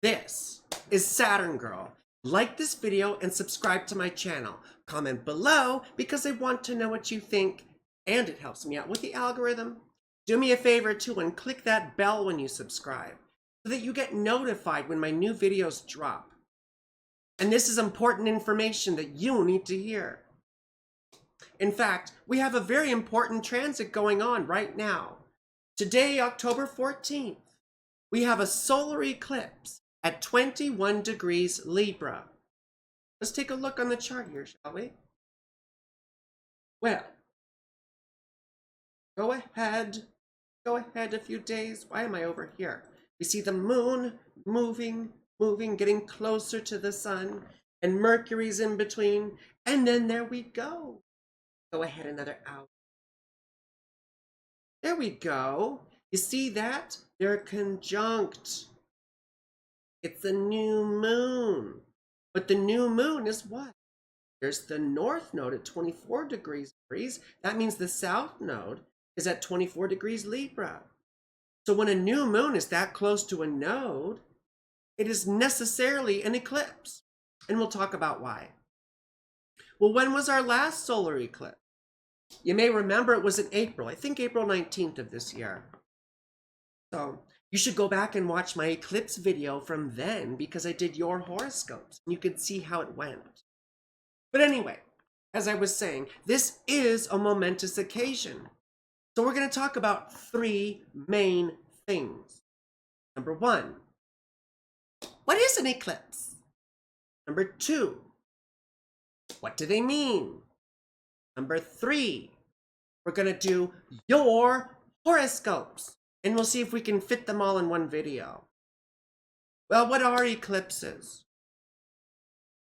This is Saturn Girl. Like this video and subscribe to my channel. Comment below because I want to know what you think and it helps me out with the algorithm. Do me a favor too and click that bell when you subscribe so that you get notified when my new videos drop. And this is important information that you need to hear. In fact, we have a very important transit going on right now. Today, October 14th, we have a solar eclipse at 21 degrees Libra. Let's take a look on the chart here, shall we? Well, go ahead a few days. Why am I over here? We see the moon moving, getting closer to the sun, and Mercury's in between, and then there we go. Go ahead another hour. There we go. You see that? They're conjunct. It's a new moon. But the new moon is what? There's the north node at 24 degrees Aries. That means the south node is at 24 degrees Libra. So when a new moon is that close to a node, it is necessarily an eclipse. And we'll talk about why. Well, when was our last solar eclipse? You may remember it was in April. I think April 19th of this year. So you should go back and watch my eclipse video from then because I did your horoscopes. You could see how it went. But anyway, as I was saying, this is a momentous occasion. So we're going to talk about three main things. Number one, what is an eclipse? Number two, what do they mean? Number three, we're going to do your horoscopes. And we'll see if we can fit them all in one video. Well, what are eclipses?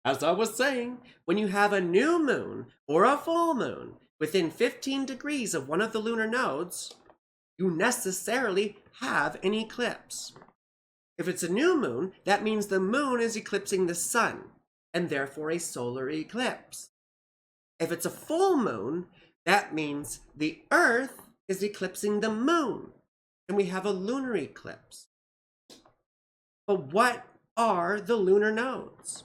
As I was saying, when you have a new moon or a full moon within 15 degrees of one of the lunar nodes, you necessarily have an eclipse. If it's a new moon, that means the moon is eclipsing the sun, and therefore a solar eclipse. If it's a full moon, that means the Earth is eclipsing the moon, and we have a lunar eclipse. But what are the lunar nodes?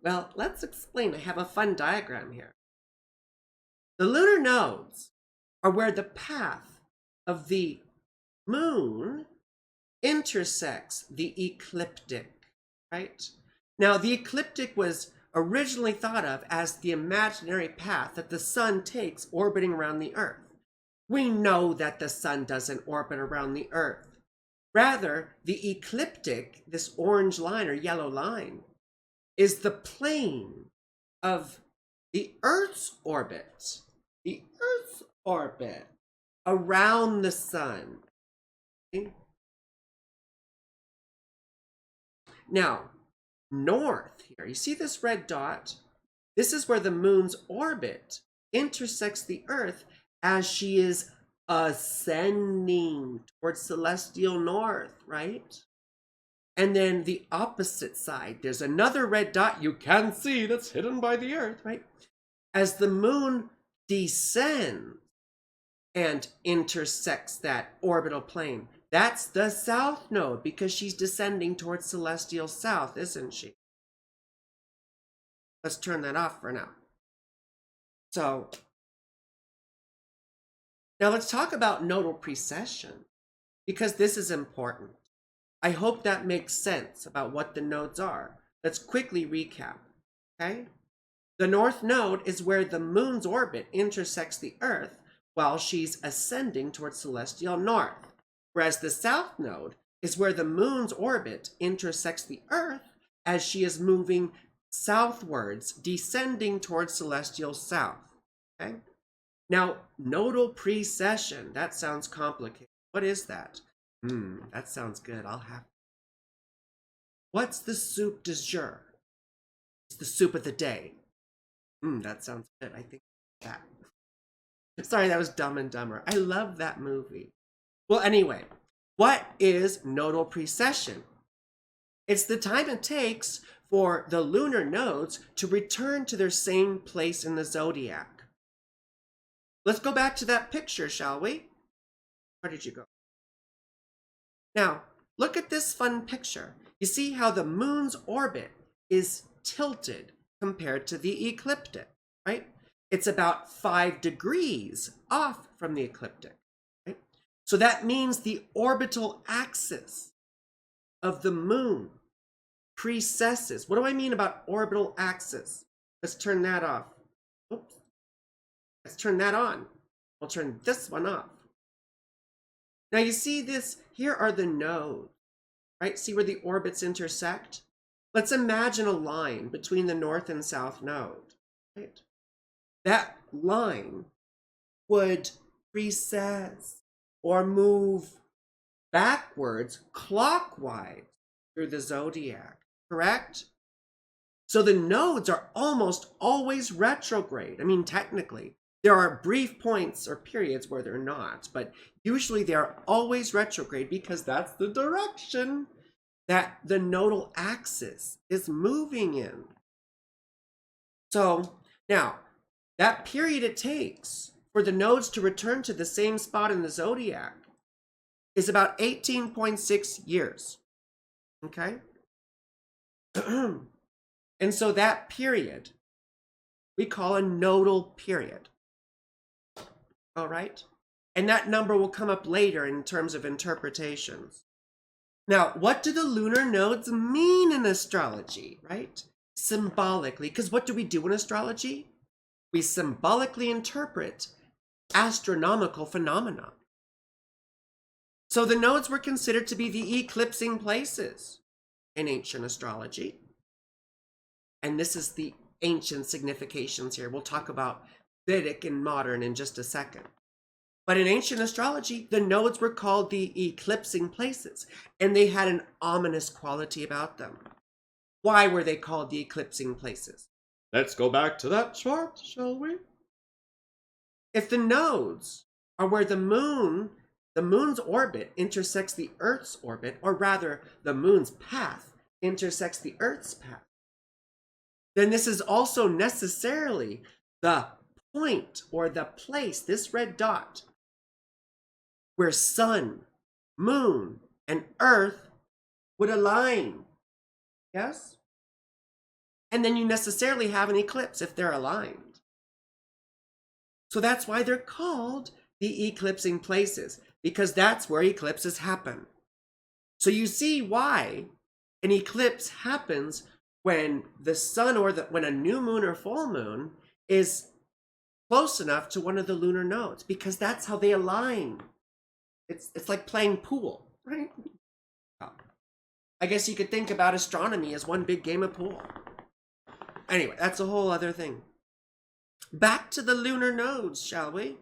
Well, let's explain. I have a fun diagram here. The lunar nodes are where the path of the moon intersects the ecliptic, right? Now, the ecliptic was originally thought of as the imaginary path that the sun takes orbiting around the Earth. We know that the sun doesn't orbit around the Earth. Rather, the ecliptic, this orange line or yellow line, is the plane of the Earth's orbit. The Earth's orbit around the sun. Okay? Now, north here, you see this red dot? This is where the moon's orbit intersects the Earth as she is ascending towards celestial north, right? And then the opposite side, there's another red dot you can see that's hidden by the Earth, right? As the moon descends and intersects that orbital plane, that's the south node because she's descending towards celestial south, isn't she? Let's turn that off for now. So now let's talk about nodal precession because this is important. I hope that makes sense about what the nodes are. Let's quickly recap, okay? The north node is where the moon's orbit intersects the Earth while she's ascending towards celestial north, whereas the south node is where the moon's orbit intersects the Earth as she is moving southwards, descending towards celestial south, okay? Now, nodal precession, that sounds complicated. What is that? That sounds good. I'll have. What's the soup du jour? It's the soup of the day. That sounds good. I think that. Sorry, that was Dumb and Dumber. I love that movie. Well, anyway, what is nodal precession? It's the time it takes for the lunar nodes to return to their same place in the zodiac. Let's go back to that picture, shall we? Where did you go? Now, look at this fun picture. You see how the moon's orbit is tilted compared to the ecliptic, right? It's about 5 degrees off from the ecliptic, right? So that means the orbital axis of the moon precesses. What do I mean about orbital axis? Let's turn that off. Oops. Let's turn that on. We'll turn this one off. Now you see this, here are the nodes, right? See where the orbits intersect? Let's imagine a line between the north and south node, right? That line would precess or move backwards clockwise through the zodiac, correct? So the nodes are almost always retrograde. I mean, technically, there are brief points or periods where they're not, but usually they're always retrograde because that's the direction that the nodal axis is moving in. So now, that period it takes for the nodes to return to the same spot in the zodiac is about 18.6 years, okay? And so that period we call a nodal period, all right? And that number will come up later in terms of interpretations. Now, what do the lunar nodes mean in astrology, right? Symbolically, because what do we do in astrology? We symbolically interpret astronomical phenomena. So the nodes were considered to be the eclipsing places in ancient astrology. And this is the ancient significations here. We'll talk about Vedic and modern in just a second. But in ancient astrology, the nodes were called the eclipsing places, and they had an ominous quality about them. Why were they called the eclipsing places? Let's go back to that chart, shall we? If the nodes are where the moon's orbit intersects the Earth's orbit, or rather, the moon's path intersects the Earth's path, then this is also necessarily the point or the place, this red dot, where sun, moon, and Earth would align. Yes? And then you necessarily have an eclipse if they're aligned. So that's why they're called the eclipsing places, because that's where eclipses happen. So you see why an eclipse happens when the sun or when a new moon or full moon is close enough to one of the lunar nodes, because that's how they align. It's like playing pool, right? I guess you could think about astronomy as one big game of pool. Anyway, that's a whole other thing. Back to the lunar nodes, shall we?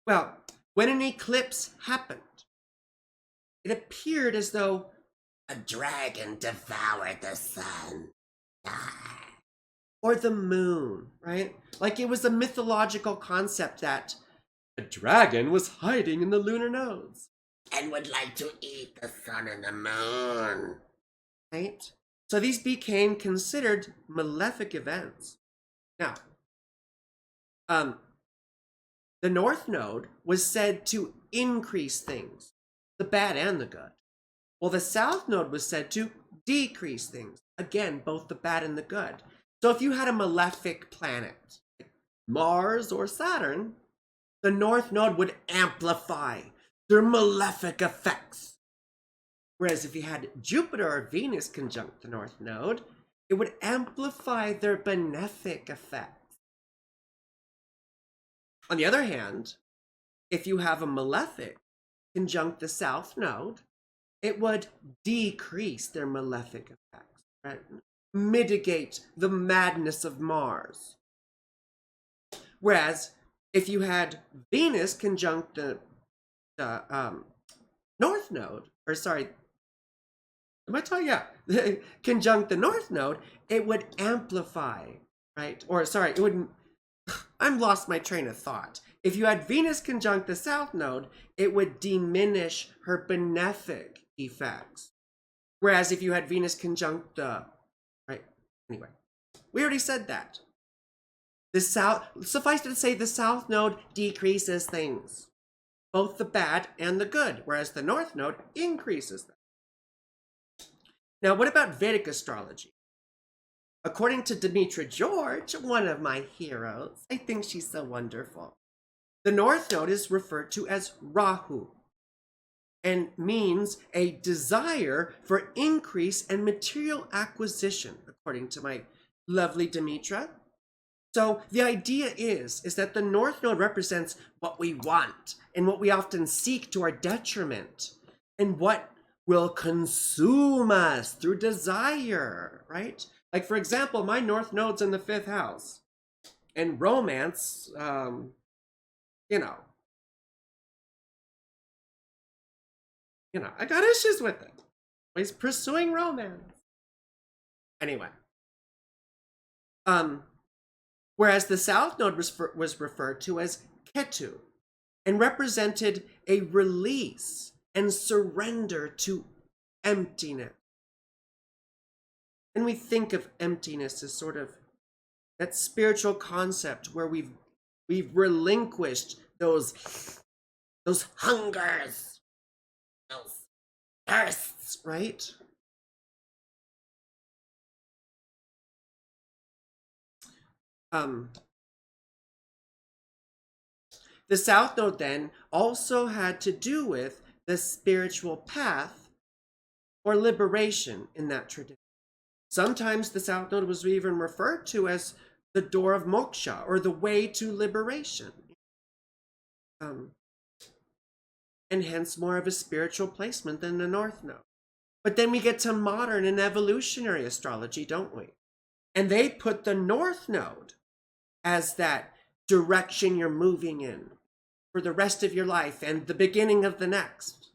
Well, when an eclipse happened, it appeared as though a dragon devoured the sun. Or the moon, right? Like it was a mythological concept that a dragon was hiding in the lunar nodes and would like to eat the sun and the moon, right? So these became considered malefic events. Now, the North Node was said to increase things, the bad and the good. Well, the South Node was said to decrease things, again, both the bad and the good. So if you had a malefic planet, like Mars or Saturn, the North Node would amplify their malefic effects. Whereas if you had Jupiter or Venus conjunct the North Node, it would amplify their benefic effects. On the other hand, if you have a malefic conjunct the South Node, it would decrease their malefic effects, right? Mitigate the madness of Mars. Whereas if you had Venus conjunct the North Node, or sorry, am I talking? Yeah, conjunct the North Node, it would amplify, right? Or sorry, it wouldn't. I'm lost my train of thought. If you had Venus conjunct the South Node, it would diminish her benefic effects. Whereas if you had Venus conjunct the, right, anyway, we already said that. The South, suffice it to say, the South Node decreases things, both the bad and the good, whereas the North Node increases them. Now, what about Vedic astrology? According to Demetra George, one of my heroes, I think she's so wonderful, the North Node is referred to as Rahu and means a desire for increase and material acquisition, according to my lovely Demetra. So the idea is that the North Node represents what we want and what we often seek to our detriment and what will consume us through desire, right? Like, for example, my North Node's in the 5th house, and romance, you know, I got issues with it. He's pursuing romance. Anyway, whereas the South Node was referred to as Ketu and represented a release and surrender to emptiness. And we think of emptiness as sort of that spiritual concept where we've relinquished those hungers, those thirsts, right? The South Node then also had to do with the spiritual path or liberation in that tradition. Sometimes the South Node was even referred to as the door of moksha, or the way to liberation. And hence more of a spiritual placement than the North Node. But then we get to modern and evolutionary astrology, don't we? And they put the North Node as that direction you're moving in for the rest of your life and the beginning of the next.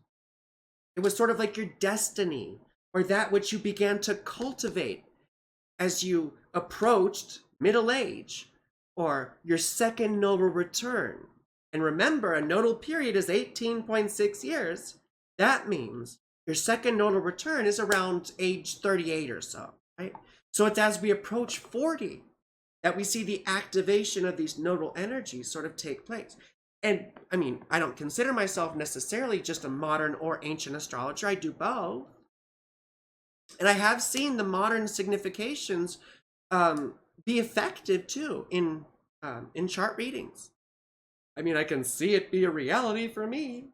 It was sort of like your destiny, or that which you began to cultivate as you approached middle age, or your second nodal return. And remember, a nodal period is 18.6 years. That means your second nodal return is around age 38 or so, right? So it's as we approach 40 that we see the activation of these nodal energies sort of take place. And I mean, I don't consider myself necessarily just a modern or ancient astrologer. I do both. And I have seen the modern significations be effective too in chart readings. I mean, I can see it be a reality for me,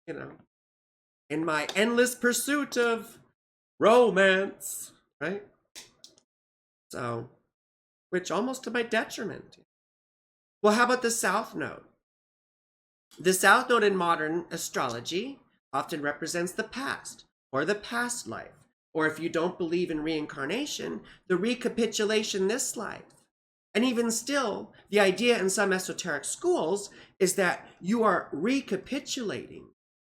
in my endless pursuit of romance, right? So, which almost to my detriment. Well, how about the South Node? The South Node in modern astrology often represents the past or the past life. Or if you don't believe in reincarnation, the recapitulation this life. And even still, the idea in some esoteric schools is that you are recapitulating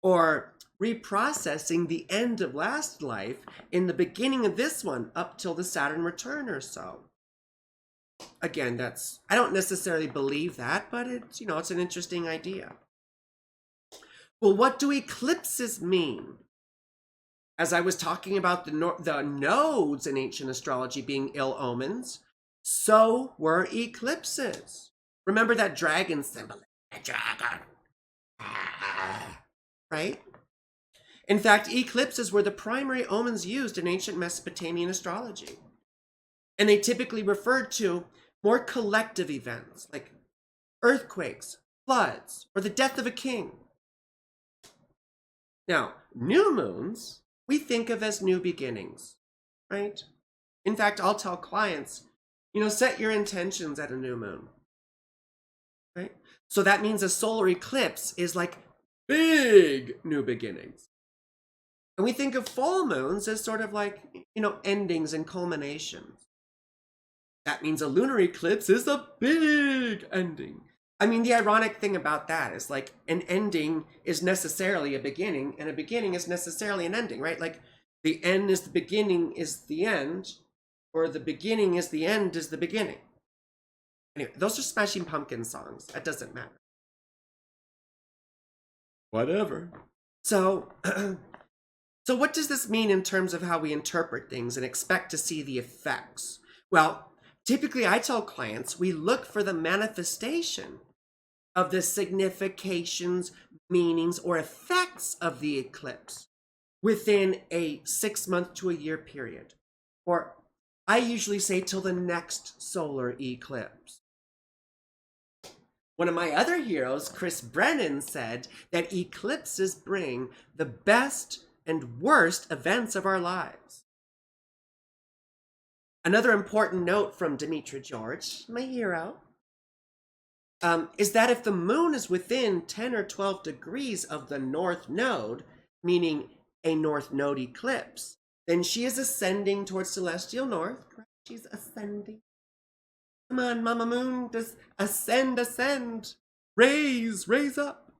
or reprocessing the end of last life in the beginning of this one up till the Saturn return or so. Again, I don't necessarily believe that, but it's an interesting idea. Well, what do eclipses mean? As I was talking about the nodes in ancient astrology being ill omens, so were eclipses. Remember that dragon symbol? A dragon. Right? In fact, eclipses were the primary omens used in ancient Mesopotamian astrology. And they typically referred to more collective events like earthquakes, floods, or the death of a king. Now, new moons we think of as new beginnings, right? In fact, I'll tell clients, set your intentions at a new moon, right? So that means a solar eclipse is like big new beginnings. And we think of full moons as sort of like, endings and culminations. That means a lunar eclipse is a big ending. I mean, the ironic thing about that is like an ending is necessarily a beginning, and a beginning is necessarily an ending, right? Like the end is the beginning is the end, or the beginning is the end is the beginning. Anyway, those are Smashing Pumpkins songs. That doesn't matter. Whatever. So, so what does this mean in terms of how we interpret things and expect to see the effects? Well, typically I tell clients we look for the manifestation of the significations, meanings, or effects of the eclipse within a 6-month to a year period. Or I usually say till the next solar eclipse. One of my other heroes, Chris Brennan, said that eclipses bring the best and worst events of our lives. Another important note from Demetra George, my hero, is that if the moon is within 10 or 12 degrees of the north node, meaning a north node eclipse, then she is ascending towards celestial north. She's ascending. Come on, Mama Moon, just ascend, ascend. Raise, raise up.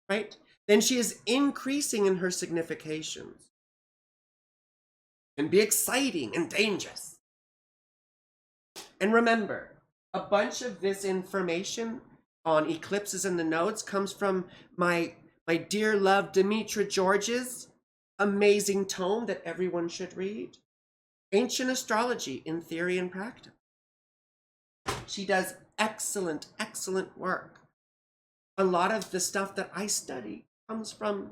Right? Then she is increasing in her significations. And be exciting and dangerous. And remember, a bunch of this information on eclipses and the nodes comes from my dear love Demetra George's amazing tome that everyone should read, Ancient Astrology in Theory and Practice. She does excellent, excellent work. A lot of the stuff that I study comes from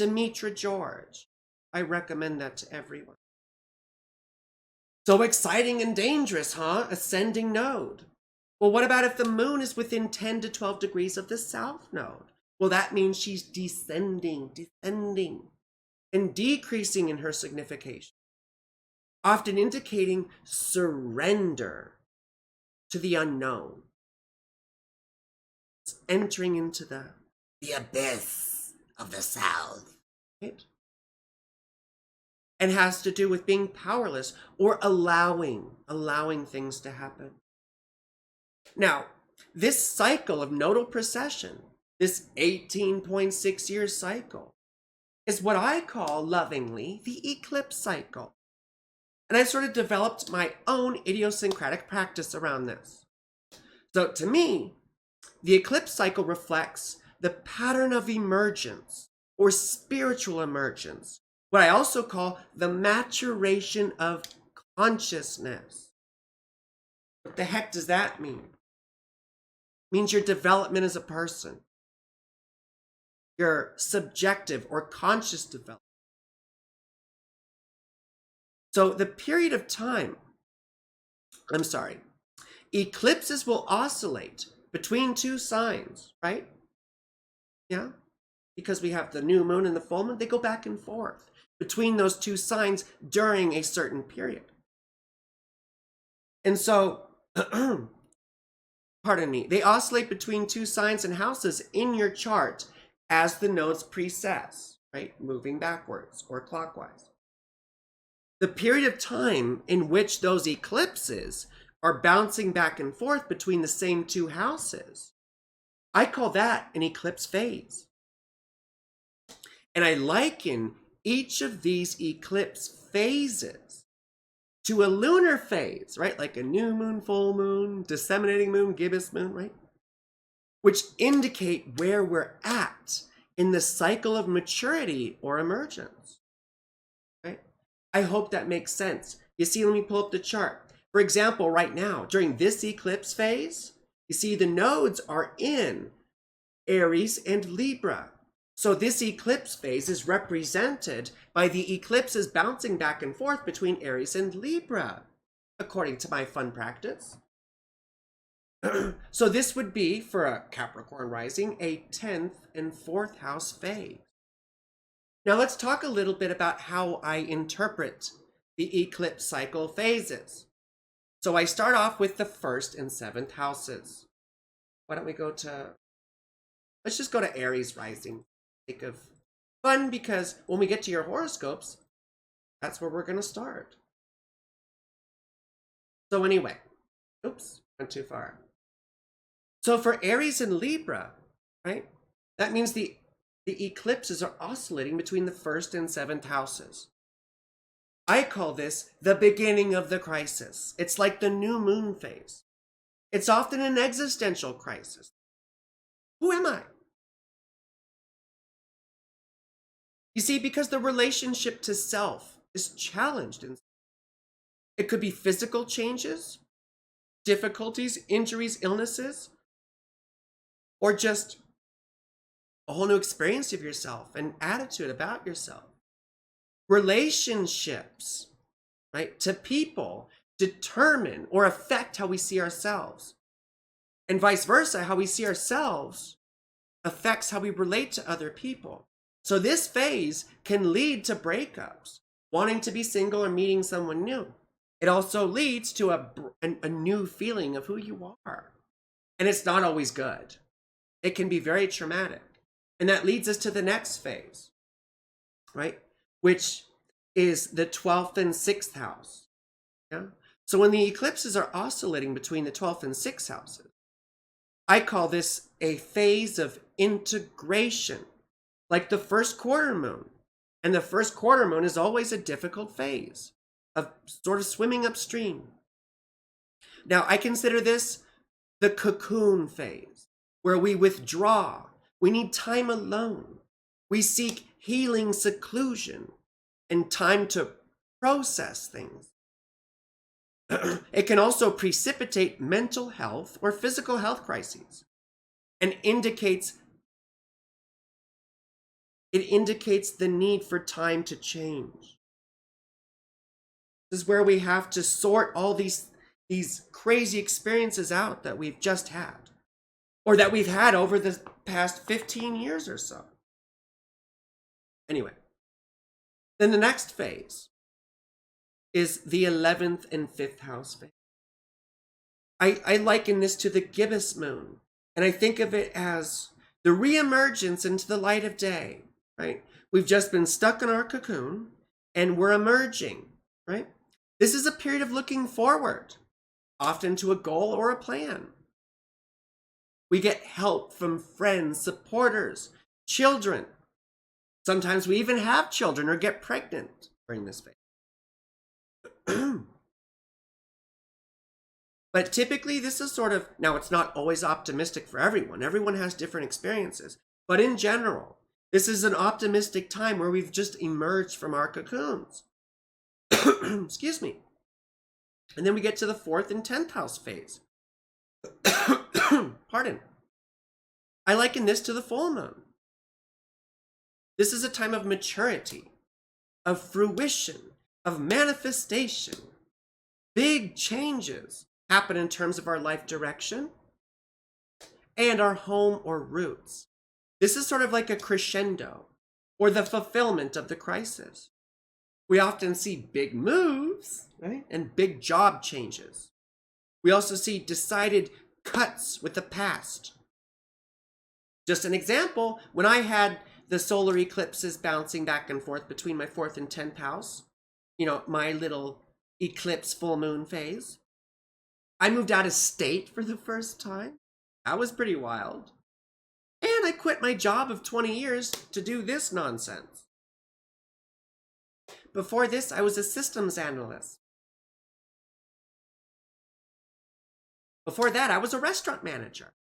Demetra George. I recommend that to everyone. So exciting and dangerous, huh? Ascending node. Well, what about if the moon is within 10 to 12 degrees of the south node? Well, that means she's descending, and decreasing in her signification, often indicating surrender to the unknown. It's entering into the abyss of the south. Right? And has to do with being powerless or allowing things to happen. Now, this cycle of nodal precession, this 18.6 year cycle, is what I call lovingly the eclipse cycle. And I've sort of developed my own idiosyncratic practice around this. So to me, the eclipse cycle reflects the pattern of emergence or spiritual emergence, what I also call the maturation of consciousness. What the heck does that mean? It means your development as a person, your subjective or conscious development. So the period of time, eclipses will oscillate between two signs, right? Yeah, because we have the new moon and the full moon, they go back and forth between those two signs during a certain period. And so, pardon me, they oscillate between two signs and houses in your chart as the nodes precess, right? Moving backwards or clockwise. The period of time in which those eclipses are bouncing back and forth between the same two houses, I call that an eclipse phase. And I liken each of these eclipse phases to a lunar phase, right? Like a new moon, full moon, disseminating moon, gibbous moon, right? Which indicate where we're at in the cycle of maturity or emergence, right? I hope that makes sense. You see, let me pull up the chart. For example, right now, during this eclipse phase, you see the nodes are in Aries and Libra. So this eclipse phase is represented by the eclipses bouncing back and forth between Aries and Libra, according to my fun practice. So this would be, for a Capricorn rising, a 10th and 4th house phase. Now let's talk a little bit about how I interpret the eclipse cycle phases. So I start off with the 1st and 7th houses. Why don't we go to, let's just go to Aries rising. Sake of fun, because when we get to your horoscopes, that's where we're going to start. So anyway, oops, went too far. So for Aries and Libra, right, that means the eclipses are oscillating between the 1st and 7th houses. I call this the beginning of the crisis. It's like the new moon phase. It's often an existential crisis. Who am I? You see, because the relationship to self is challenged. It could be physical changes, difficulties, injuries, illnesses, or just a whole new experience of yourself and attitude about yourself. relationships, right, to people determine or affect how we see ourselves. And vice versa, how we see ourselves affects how we relate to other people. So this phase can lead to breakups, wanting to be single or meeting someone new. It also leads to a new feeling of who you are. And it's not always good. It can be very traumatic. And that leads us to the next phase, right? Which is the 12th and 6th house. Yeah? So when the eclipses are oscillating between the 12th and 6th houses, I call this a phase of integration, like the first quarter moon. And the first quarter moon is always a difficult phase of sort of swimming upstream. Now, I consider this the cocoon phase, where we withdraw. We need time alone. We seek healing seclusion and time to process things. It can also precipitate mental health or physical health crises and it indicates the need for time to change. This is where we have to sort all these crazy experiences out that we've just had, or that we've had over the past 15 years or so. Anyway, then the next phase is the 11th and 5th house phase. I liken this to the gibbous moon, and I think of it as the reemergence into the light of day, right? We've just been stuck in our cocoon, and we're emerging, right? This is a period of looking forward, often to a goal or a plan. We get help from friends, supporters, children. Sometimes we even have children or get pregnant during this phase. But typically this is sort of, now it's not always optimistic for everyone. Everyone has different experiences. But in general, this is an optimistic time where we've just emerged from our cocoons. Excuse me. And then we get to the 4th and 10th house phase. Pardon. I liken this to the full moon. This is a time of maturity, of fruition, of manifestation. Big changes happen in terms of our life direction and our home or roots. This is sort of like a crescendo or the fulfillment of the crisis. We often see big moves, right? And big job changes. We also see decided cuts with the past. Just an example, when I had the solar eclipses bouncing back and forth between my 4th and 10th house, my little eclipse full moon phase, I moved out of state for the first time. That was pretty wild. And I quit my job of 20 years to do this nonsense. Before this, I was a systems analyst. Before that, I was a restaurant manager.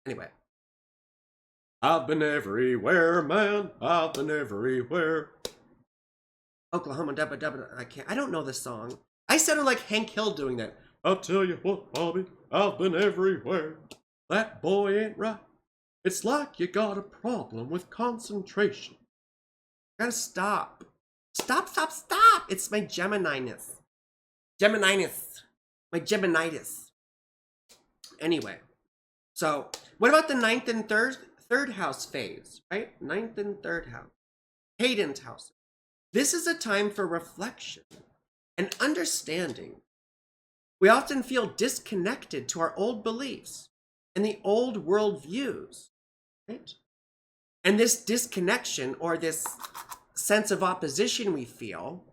Anyway. I've been everywhere, man. I've been everywhere. Oklahoma, dubba, dubba. I don't know this song. I sounded like Hank Hill doing that. I'll tell you what, Bobby, I've been everywhere. That boy ain't right. It's like you got a problem with concentration. Gotta stop. Stop. It's my Gemini-ness. My Geminitis. Anyway, so what about the 9th and third house phase, right? 9th and 3rd house. Cadent house. This is a time for reflection and understanding. We often feel disconnected to our old beliefs and the old worldviews, right? And this disconnection or this sense of opposition we feel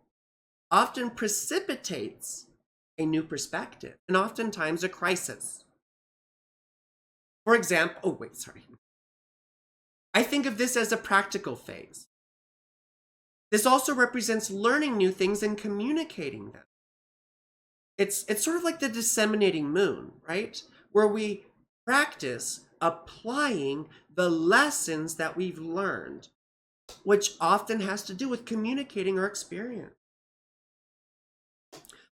often precipitates a new perspective and oftentimes a crisis. For example, I think of this as a practical phase. This also represents learning new things and communicating them. It's sort of like the disseminating moon, right? Where we practice applying the lessons that we've learned, which often has to do with communicating our experience.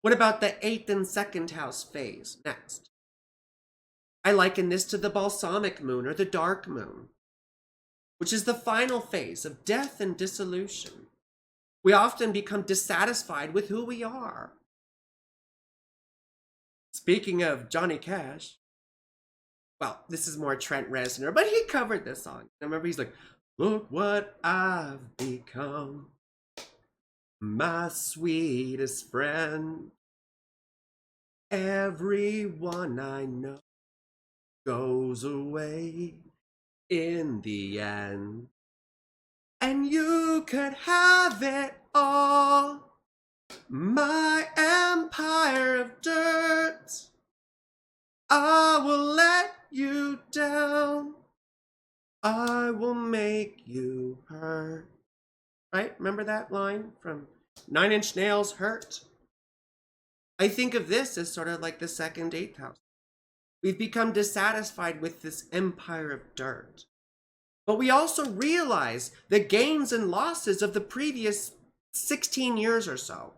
What about the 8th and 2nd house phase next? I liken this to the balsamic moon or the dark moon, which is the final phase of death and dissolution. We often become dissatisfied with who we are. Speaking of Johnny Cash, well, this is more Trent Reznor, but he covered this song. I remember he's like, look what I've become, my sweetest friend. Everyone I know goes away in the end. And you could have it all, my empire of dirt. I will let you down. I will make you hurt. Right? Remember that line from 9 Inch Nails, Hurt? I think of this as sort of like the second 8th house. We've become dissatisfied with this empire of dirt. But we also realize the gains and losses of the previous 16 years or so.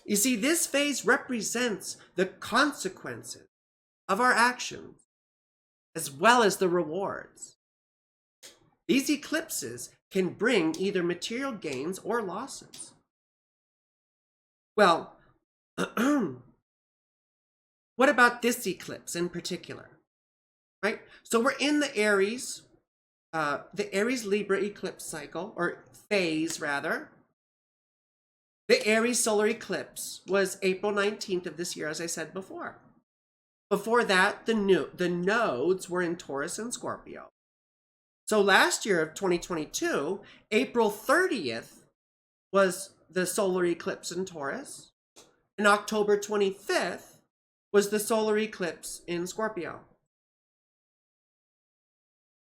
You see, this phase represents the consequences of our actions, as well as the rewards. These eclipses can bring either material gains or losses. Well, what about this eclipse in particular? Right? So we're in the Aries Libra eclipse cycle, or phase rather. The Aries solar eclipse was April 19th of this year, as I said before. Before that, the nodes were in Taurus and Scorpio. So last year of 2022, April 30th was the solar eclipse in Taurus, and October 25th was the solar eclipse in Scorpio.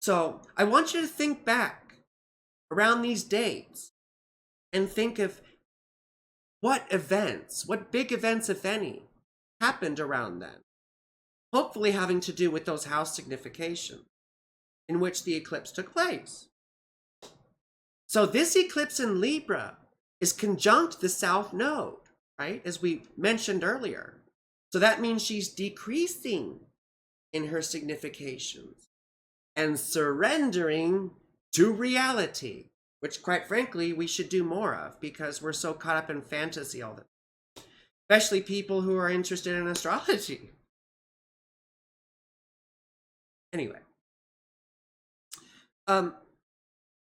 So I want you to think back around these dates and think of what big events, if any, happened around then. Hopefully having to do with those house significations in which the eclipse took place. So this eclipse in Libra is conjunct the South Node, right? As we mentioned earlier. So that means she's decreasing in her significations and surrendering to reality, which quite frankly, we should do more of because we're so caught up in fantasy all the time, especially people who are interested in astrology. Anyway. And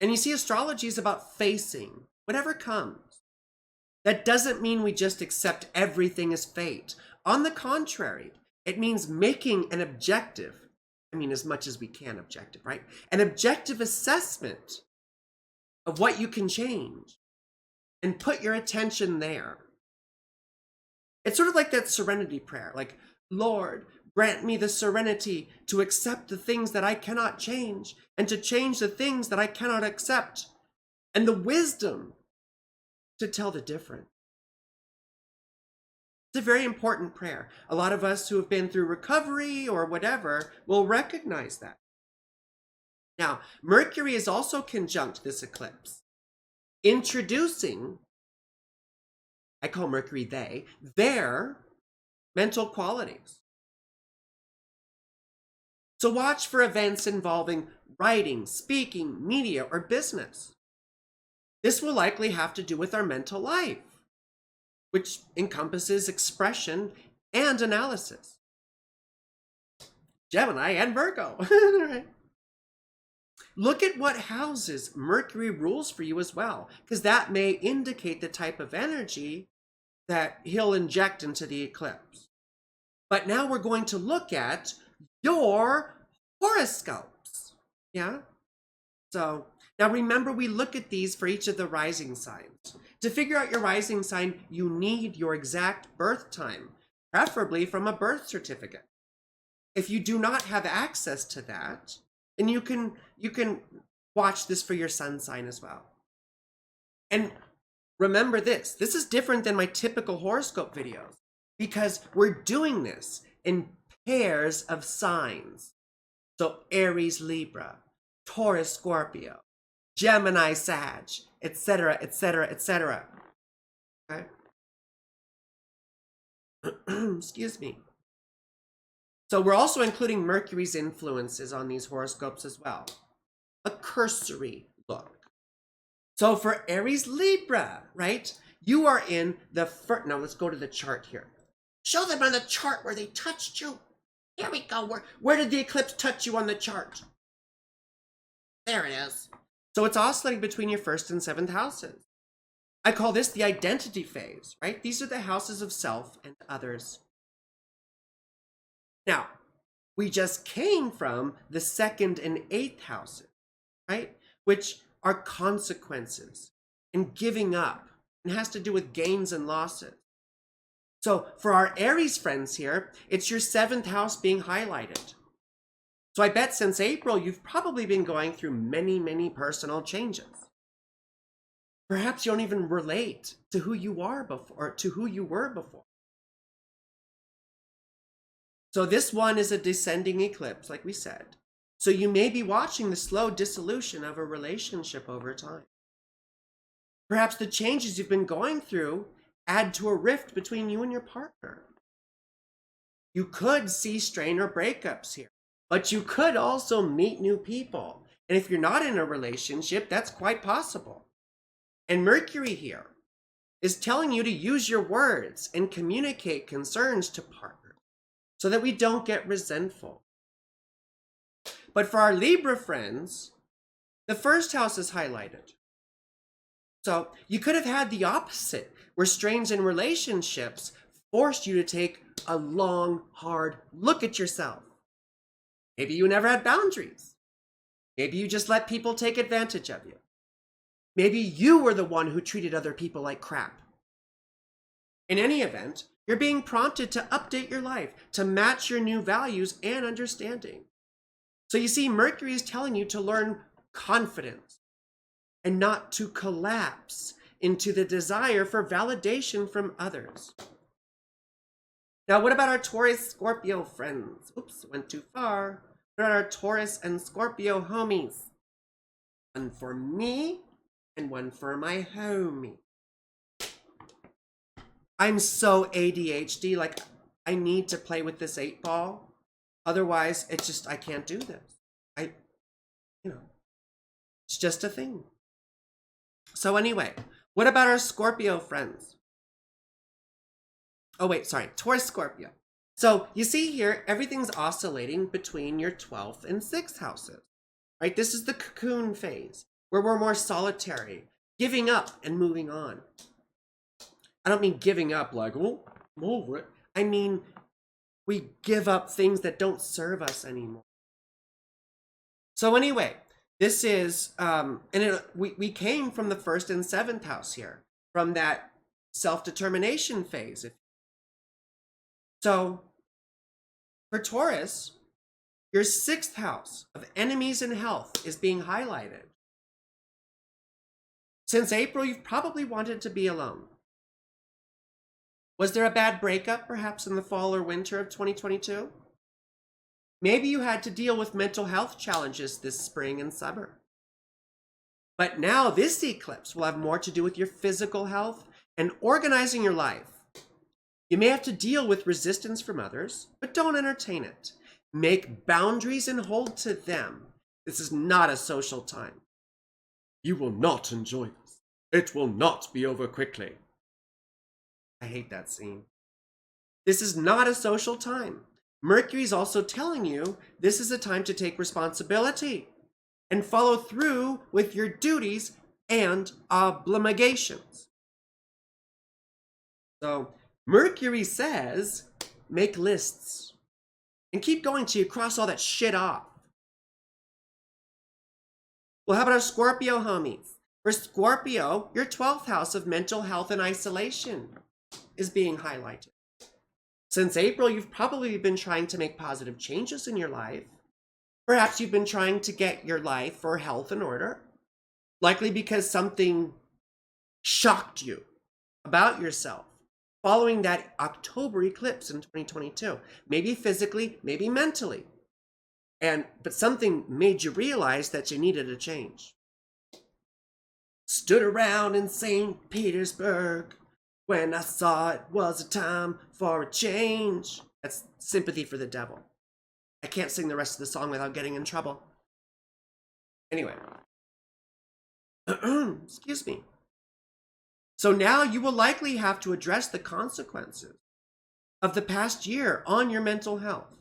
you see, astrology is about facing whatever comes. That doesn't mean we just accept everything as fate. On the contrary, it means making an objective, as much as we can objective, right? An objective assessment of what you can change and put your attention there. It's sort of like that serenity prayer, like, Lord, grant me the serenity to accept the things that I cannot change and to change the things that I cannot accept, and the wisdom to tell the difference. It's a very important prayer. A lot of us who have been through recovery or whatever will recognize that. Now, Mercury is also conjunct this eclipse, introducing, I call Mercury their mental qualities. So watch for events involving writing, speaking, media, or business. This will likely have to do with our mental life, which encompasses expression and analysis. Gemini and Virgo. Look at what houses Mercury rules for you as well, because that may indicate the type of energy that he'll inject into the eclipse. But now we're going to look at your horoscopes. Yeah? So now remember, we look at these for each of the rising signs. To figure out your rising sign, you need your exact birth time, preferably from a birth certificate. If you do not have access to that, then you can watch this for your sun sign as well. And remember this is different than my typical horoscope videos because we're doing this in pairs of signs. So Aries, Libra, Taurus, Scorpio, Gemini, Sag, etc., etc., etc. Okay? Excuse me. So we're also including Mercury's influences on these horoscopes as well. A cursory look. So for Aries Libra, right? You are in the first. Now let's go to the chart here. Show them on the chart where they touched you. Here we go. Where did the eclipse touch you on the chart? There it is. So it's oscillating between your first and seventh houses. I call this the identity phase, right? These are the houses of self and others. Now, we just came from the second and eighth houses, right? Which are consequences and giving up. It has to do with gains and losses. So for our Aries friends here, it's your seventh house being highlighted. So I bet since April, you've probably been going through many, many personal changes. Perhaps you don't even relate to who you are before, or to who you were before. So this one is a descending eclipse, like we said. So you may be watching the slow dissolution of a relationship over time. Perhaps the changes you've been going through add to a rift between you and your partner. You could see strain or breakups here, but you could also meet new people. And if you're not in a relationship, that's quite possible. And Mercury here is telling you to use your words and communicate concerns to partners so that we don't get resentful. But for our Libra friends, the first house is highlighted. So you could have had the opposite, where strains in relationships forced you to take a long, hard look at yourself. Maybe you never had boundaries. Maybe you just let people take advantage of you. Maybe you were the one who treated other people like crap. In any event, you're being prompted to update your life to match your new values and understanding. So you see, Mercury is telling you to learn confidence and not to collapse into the desire for validation from others. Now, what about our Taurus Scorpio friends? Oops, went too far. What about our Taurus and Scorpio homies? One for me and one for my homie. I'm so ADHD, like I need to play with this 8-ball. Otherwise, it's just, I can't do this. It's just a thing. So anyway, what about our Scorpio friends? Oh wait, sorry, Taurus Scorpio. So you see here, everything's oscillating between your 12th and 6th houses, right? This is the cocoon phase where we're more solitary, giving up and moving on. I don't mean giving up like, oh, I'm over it. I mean, we give up things that don't serve us anymore. So anyway, this is, we came from the 1st and 7th house here, from that self-determination phase. So for Taurus, your 6th house of enemies and health is being highlighted. Since April, you've probably wanted to be alone. Was there a bad breakup, perhaps in the fall or winter of 2022? Maybe you had to deal with mental health challenges this spring and summer. But now this eclipse will have more to do with your physical health and organizing your life. You may have to deal with resistance from others, but don't entertain it. Make boundaries and hold to them. This is not a social time. You will not enjoy this. It will not be over quickly. I hate that scene. This is not a social time. Mercury's also telling you this is a time to take responsibility and follow through with your duties and obligations. So Mercury says, make lists and keep going till you cross all that shit off. Well, how about our Scorpio homies? For Scorpio, your 12th house of mental health and isolation is being highlighted. Since April, you've probably been trying to make positive changes in your life. Perhaps you've been trying to get your life or health in order, likely because something shocked you about yourself following that October eclipse in 2022. Maybe physically, maybe mentally. But something made you realize that you needed a change. Stood around in St. Petersburg when I saw it was a time for a change. That's Sympathy for the Devil. I can't sing the rest of the song without getting in trouble. Anyway. Excuse me. So now you will likely have to address the consequences of the past year on your mental health,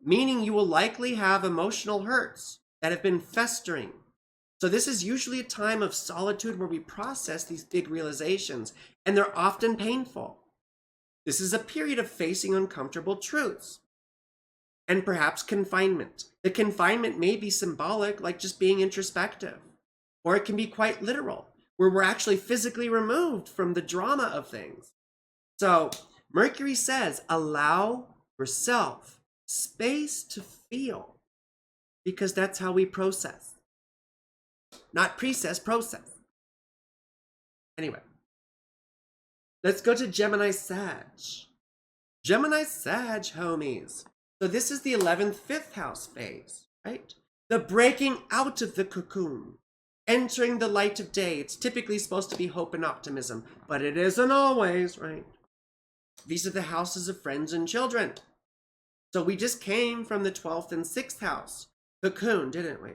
meaning you will likely have emotional hurts that have been festering. So this is usually a time of solitude where we process these big realizations, and they're often painful. This is a period of facing uncomfortable truths and perhaps confinement. The confinement may be symbolic, like just being introspective, or it can be quite literal, where we're actually physically removed from the drama of things. So Mercury says, allow yourself space to feel, because that's how we process. Not precess, process. Anyway, let's go to Gemini Sag. Gemini Sag, homies. So this is the 11th, 5th house phase, right? The breaking out of the cocoon, entering the light of day. It's typically supposed to be hope and optimism, but it isn't always, right? These are the houses of friends and children. So we just came from the 12th and 6th house cocoon, didn't we?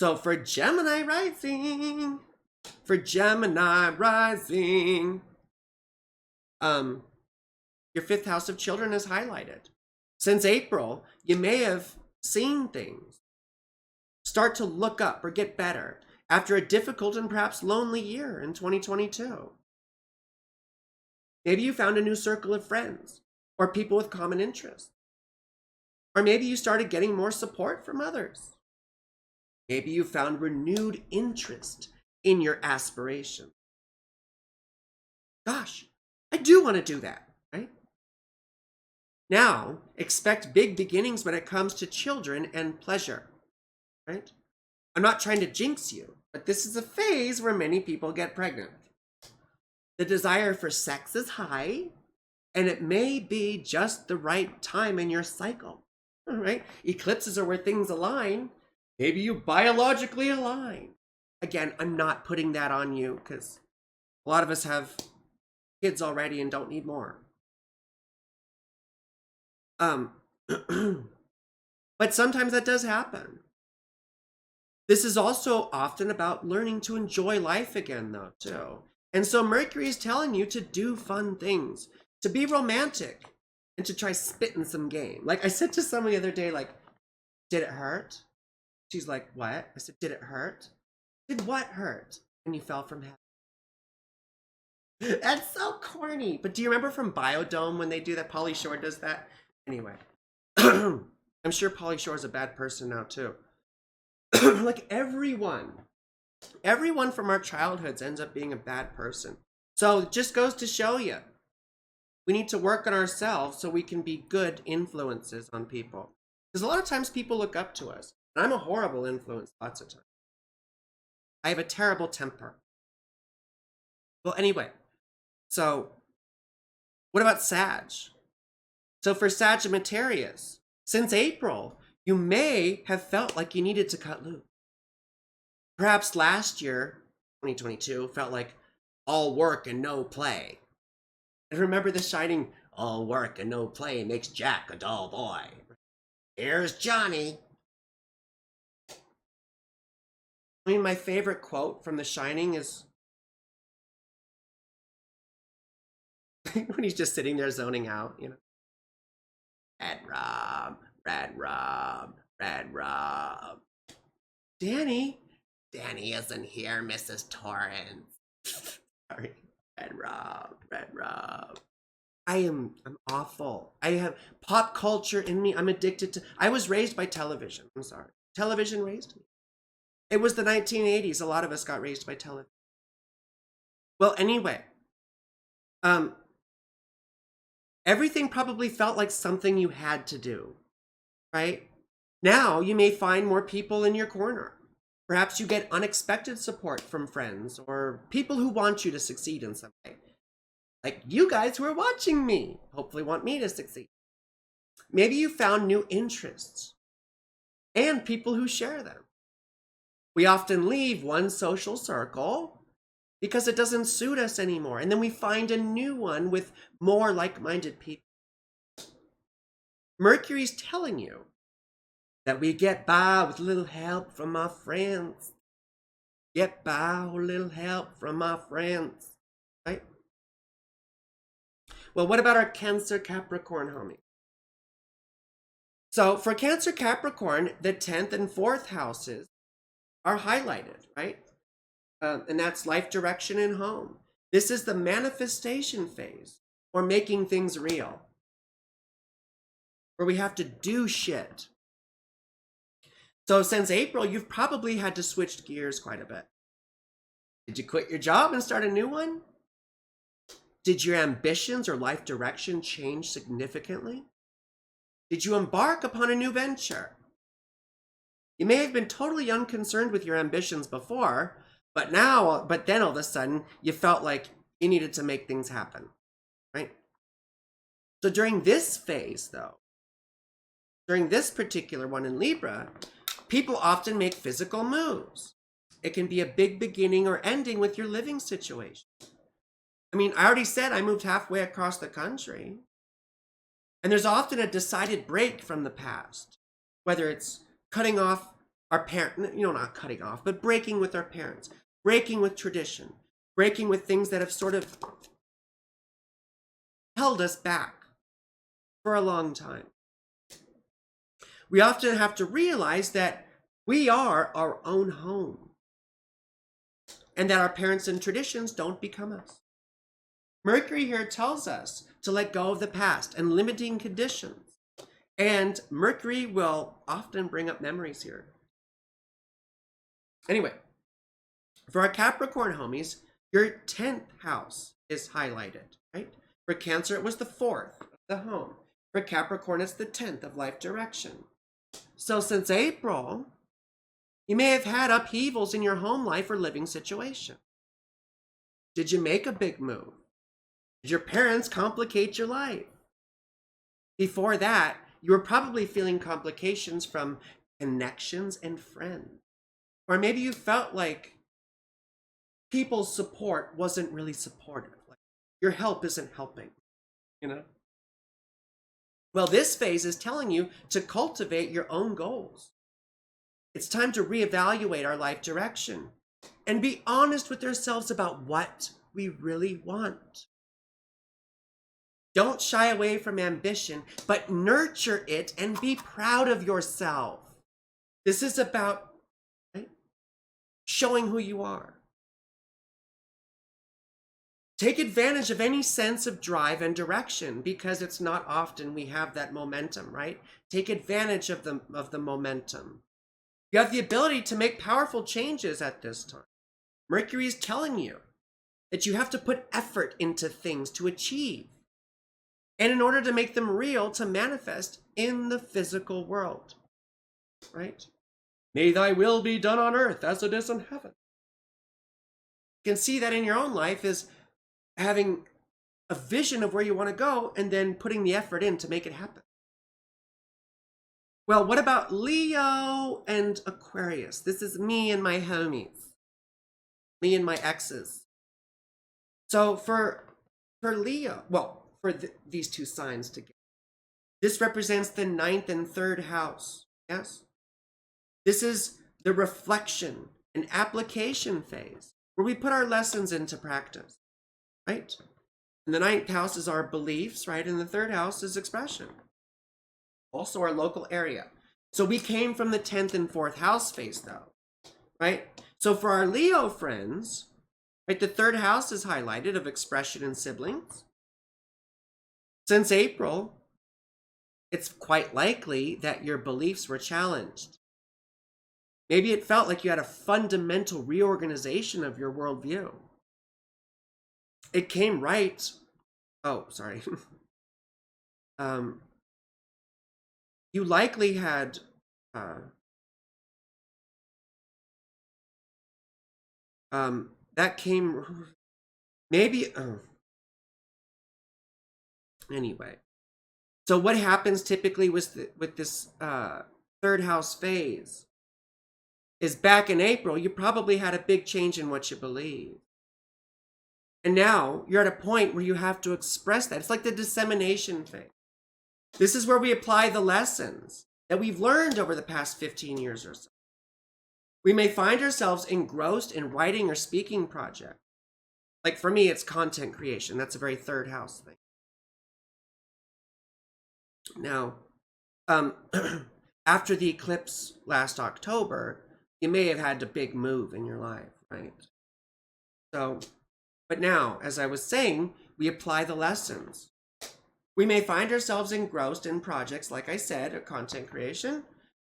So for Gemini rising, your 5th house of children is highlighted. Since April, you may have seen things start to look up or get better after a difficult and perhaps lonely year in 2022. Maybe you found a new circle of friends or people with common interests. Or maybe you started getting more support from others. Maybe you found renewed interest in your aspiration. Gosh, I do want to do that, right? Now, expect big beginnings when it comes to children and pleasure, right? I'm not trying to jinx you, but this is a phase where many people get pregnant. The desire for sex is high, and it may be just the right time in your cycle, right? Eclipses are where things align. Maybe you biologically align. Again, I'm not putting that on you because a lot of us have kids already and don't need more. But sometimes that does happen. This is also often about learning to enjoy life again, though, too. And so Mercury is telling you to do fun things, to be romantic, and to try spitting some game. Like I said to someone the other day, like, did it hurt? She's like, what? I said, did it hurt? Did what hurt? And you fell from heaven. That's so corny. But do you remember from Biodome when they do that? Pauly Shore does that? Anyway, I'm sure Pauly Shore's a bad person now too. Like everyone from our childhoods ends up being a bad person. So it just goes to show you, we need to work on ourselves so we can be good influences on people. Because a lot of times people look up to us. And I'm a horrible influence lots of times. I have a terrible temper. Well, anyway, so what about Sag? So for Sagittarius, since April, you may have felt like you needed to cut loose. Perhaps last year, 2022, felt like all work and no play. And remember The Shining, all work and no play makes Jack a dull boy. Here's Johnny. I mean, my favorite quote from The Shining is when he's just sitting there zoning out, you know. Red rum, red rum, red rum. Danny isn't here, Mrs. Torrance. Sorry, red rum, red rum. I'm awful. I have pop culture in me. I'm addicted to, I was raised by television. I'm sorry. Television raised me. It was the 1980s. A lot of us got raised by television. Well, anyway, everything probably felt like something you had to do, right? Now you may find more people in your corner. Perhaps you get unexpected support from friends or people who want you to succeed in some way. Like you guys who are watching me, hopefully want me to succeed. Maybe you found new interests and people who share them. We often leave one social circle because it doesn't suit us anymore. And then we find a new one with more like-minded people. Mercury's telling you that we get by with little help from our friends. Get by with little help from our friends, right? Well, what about our Cancer Capricorn homie? So for Cancer Capricorn, the 10th and 4th houses are highlighted, right? And that's life direction and home. This is the manifestation phase, or making things real, where we have to do shit. So since April, you've probably had to switch gears quite a bit. Did you quit your job and start a new one? Did your ambitions or life direction change significantly? Did you embark upon a new venture? You may have been totally unconcerned with your ambitions before, but then all of a sudden, you felt like you needed to make things happen, right? So during this phase, though, during this particular one in Libra, people often make physical moves. It can be a big beginning or ending with your living situation. I mean, I already said I moved halfway across the country. And there's often a decided break from the past, whether it's cutting off our parent, not cutting off, but breaking with our parents, breaking with tradition, breaking with things that have sort of held us back for a long time. We often have to realize that we are our own home and that our parents and traditions don't become us. Mercury here tells us to let go of the past and limiting conditions. And Mercury will often bring up memories here. Anyway, for our Capricorn homies, your 10th house is highlighted, right? For Cancer, it was the 4th of the home. For Capricorn, it's the 10th of life direction. So since April, you may have had upheavals in your home life or living situation. Did you make a big move? Did your parents complicate your life? Before that, you were probably feeling complications from connections and friends. Or maybe you felt like people's support wasn't really supportive. Like your help isn't helping, Well, this phase is telling you to cultivate your own goals. It's time to reevaluate our life direction and be honest with ourselves about what we really want. Don't shy away from ambition, but nurture it and be proud of yourself. This is about showing who you are. Take advantage of any sense of drive and direction, because it's not often we have that momentum, right? Take advantage of the momentum. You have the ability to make powerful changes at this time. Mercury is telling you that you have to put effort into things to achieve, and in order to make them real, to manifest in the physical world, right? May thy will be done on earth as it is in heaven. You can see that in your own life is having a vision of where you want to go and then putting the effort in to make it happen. Well, what about Leo and Aquarius? This is me and my homies. Me and my exes. So for Leo, for these two signs together, this represents the 9th and 3rd house. Yes? This is the reflection and application phase where we put our lessons into practice, right? And the 9th house is our beliefs, right? And the 3rd house is expression. Also our local area. So we came from the 10th and 4th house phase though, right? So for our Leo friends, right, the 3rd house is highlighted of expression and siblings. Since April, it's quite likely that your beliefs were challenged. Maybe it felt like you had a fundamental reorganization of your worldview. It came right. Oh, sorry. You likely had that came maybe anyway. So what happens typically with this 3rd house phase is back in April, you probably had a big change in what you believe. And now you're at a point where you have to express that. It's like the dissemination phase. This is where we apply the lessons that we've learned over the past 15 years or so. We may find ourselves engrossed in writing or speaking projects. Like for me, it's content creation. That's a very third house thing. Now, after the eclipse last October, you may have had a big move in your life, right? So, but now, as I was saying, we apply the lessons. We may find ourselves engrossed in projects, like I said, of content creation.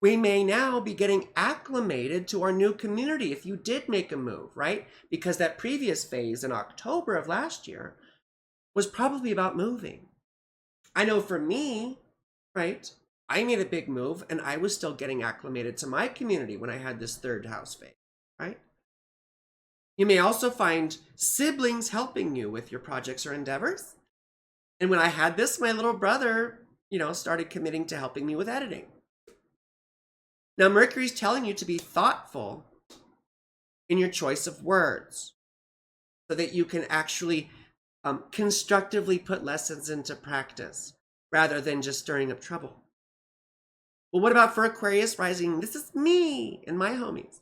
We may now be getting acclimated to our new community if you did make a move, right? Because that previous phase in October of last year was probably about moving. I know for me, right, I made a big move and I was still getting acclimated to my community when I had this third house phase, right? You may also find siblings helping you with your projects or endeavors. And when I had this, my little brother, started committing to helping me with editing. Now, Mercury's telling you to be thoughtful in your choice of words so that you can actually constructively put lessons into practice rather than just stirring up trouble. Well, what about for Aquarius Rising? This is me and my homies.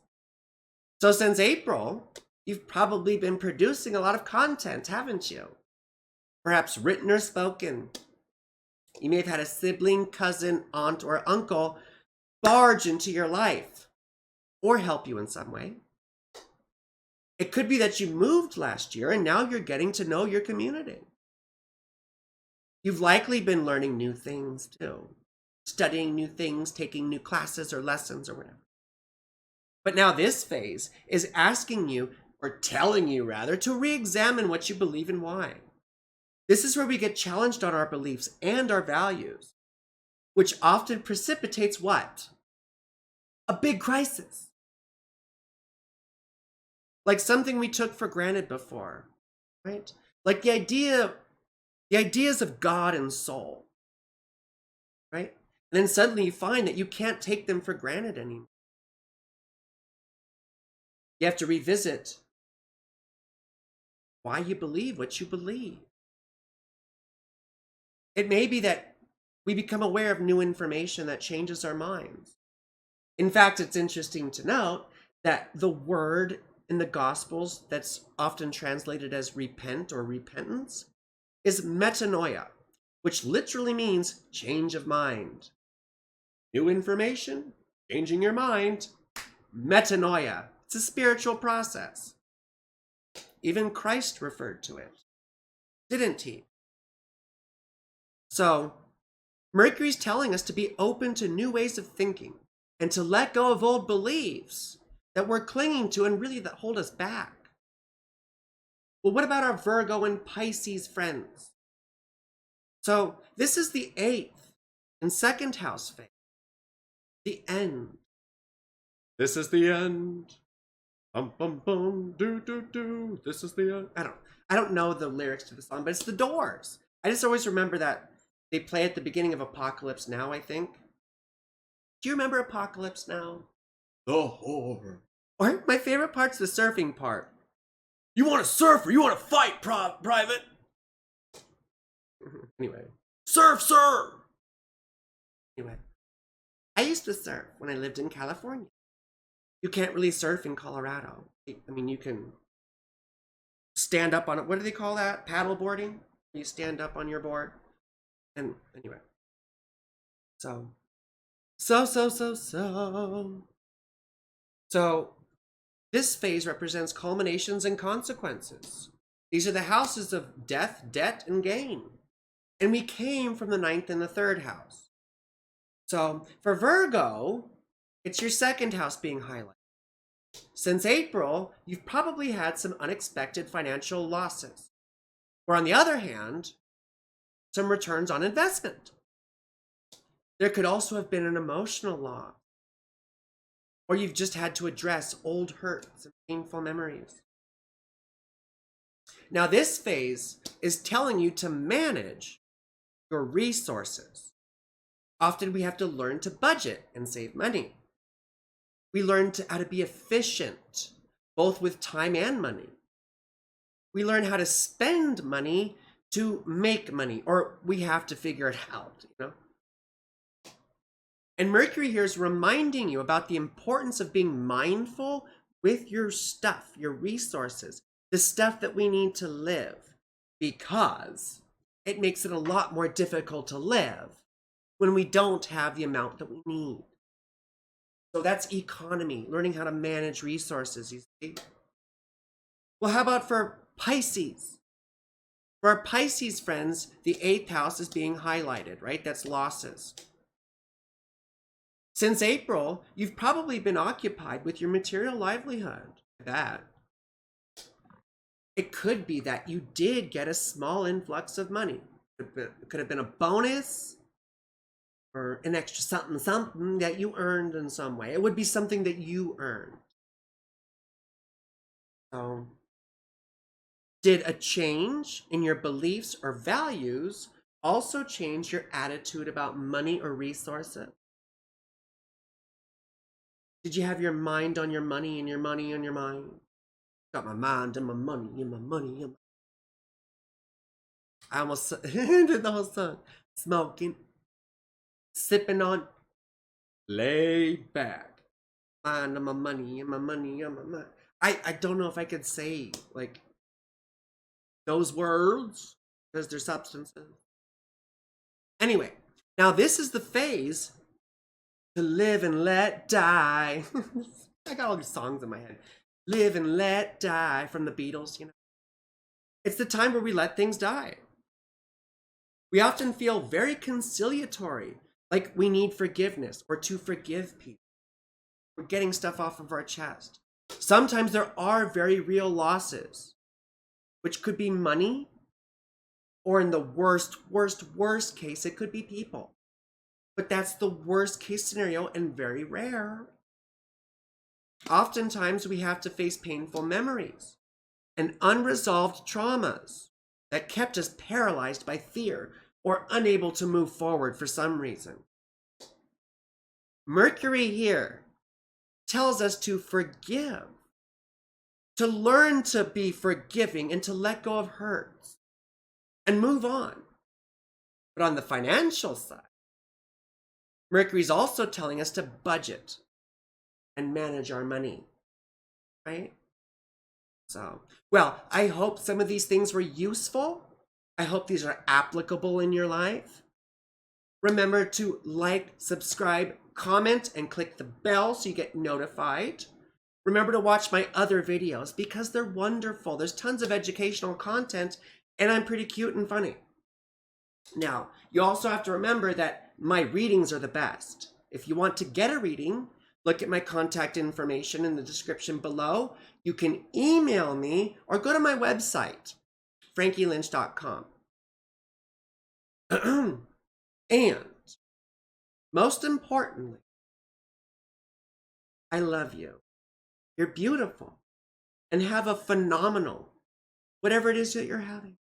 So since April, you've probably been producing a lot of content, haven't you? Perhaps written or spoken. You may have had a sibling, cousin, aunt, or uncle barge into your life or help you in some way. It could be that you moved last year and now you're getting to know your community. You've likely been learning new things too, studying new things, taking new classes or lessons or whatever. But now this phase is asking you, or telling you rather, to re-examine what you believe and why. This is where we get challenged on our beliefs and our values, which often precipitates what? A big crisis. Like something we took for granted before, right? Like the ideas of God and soul, right? And then suddenly you find that you can't take them for granted anymore. You have to revisit why you believe what you believe. It may be that we become aware of new information that changes our minds. In fact, it's interesting to note that the word in the Gospels that's often translated as repent or repentance is metanoia, which literally means change of mind. New information, changing your mind, metanoia. It's a spiritual process. Even Christ referred to it, didn't he? So, Mercury's telling us to be open to new ways of thinking and to let go of old beliefs that we're clinging to and really that hold us back. Well, what about our Virgo and Pisces friends? So, this is the 8th and 2nd house phase. The end. This is the end. Bum, bum, bum, do, do, do. This is the end. I don't know the lyrics to the song, but it's the Doors. I just always remember that they play at the beginning of Apocalypse Now, I think. Do you remember Apocalypse Now? The horror. Or my favorite part's the surfing part. You want to surf or you want to fight, private? Anyway. Surf, sir! Anyway. I used to surf when I lived in California. You can't really surf in Colorado. I mean, you can stand up on it. What do they call that? Paddle boarding? You stand up on your board. And anyway. So this phase represents culminations and consequences. These are the houses of death, debt, and gain. And we came from the 9th and the 3rd house. So for Virgo, it's your 2nd house being highlighted. Since April, you've probably had some unexpected financial losses. Or on the other hand, some returns on investment. There could also have been an emotional loss. Or you've just had to address old hurts and painful memories. Now this phase is telling you to manage your resources. Often we have to learn to budget and save money. We learn how to be efficient, both with time and money. We learn how to spend money to make money, or we have to figure it out, And Mercury here is reminding you about the importance of being mindful with your stuff, your resources, the stuff that we need to live, because it makes it a lot more difficult to live when we don't have the amount that we need. So that's economy, learning how to manage resources, you see. Well, how about for Pisces? For our Pisces friends, the 8th house is being highlighted, right? That's losses. Since April, you've probably been occupied with your material livelihood. That. It could be that you did get a small influx of money. It could have been a bonus or an extra something that you earned in some way. It would be something that you earned. So, did a change in your beliefs or values also change your attitude about money or resources? Did you have your mind on your money and your money on your mind? Got my mind and my money and my money and my... I almost did the whole song. Smoking, sipping on, lay back. Mind and my money and my money and my money. I don't know if I could say like those words because they're substances. Anyway, now this is the phase to live and let die. I got all these songs in my head. Live and let die from the Beatles, you know. It's the time where we let things die. We often feel very conciliatory, like we need forgiveness or to forgive people. We're getting stuff off of our chest. Sometimes there are very real losses, which could be money, or in the worst case, it could be people. But that's the worst case scenario and very rare. Oftentimes we have to face painful memories and unresolved traumas that kept us paralyzed by fear or unable to move forward for some reason. Mercury here tells us to forgive, to learn to be forgiving and to let go of hurts and move on. But on the financial side, Mercury's also telling us to budget and manage our money, right? So, well, I hope some of these things were useful. I hope these are applicable in your life. Remember to like, subscribe, comment, and click the bell so you get notified. Remember to watch my other videos because they're wonderful. There's tons of educational content and I'm pretty cute and funny. Now, you also have to remember that my readings are the best. If you want to get a reading, look at my contact information in the description below. You can email me or go to my website, frankielynch.com. And most importantly, I love you. You're beautiful and have a phenomenal, whatever it is that you're having.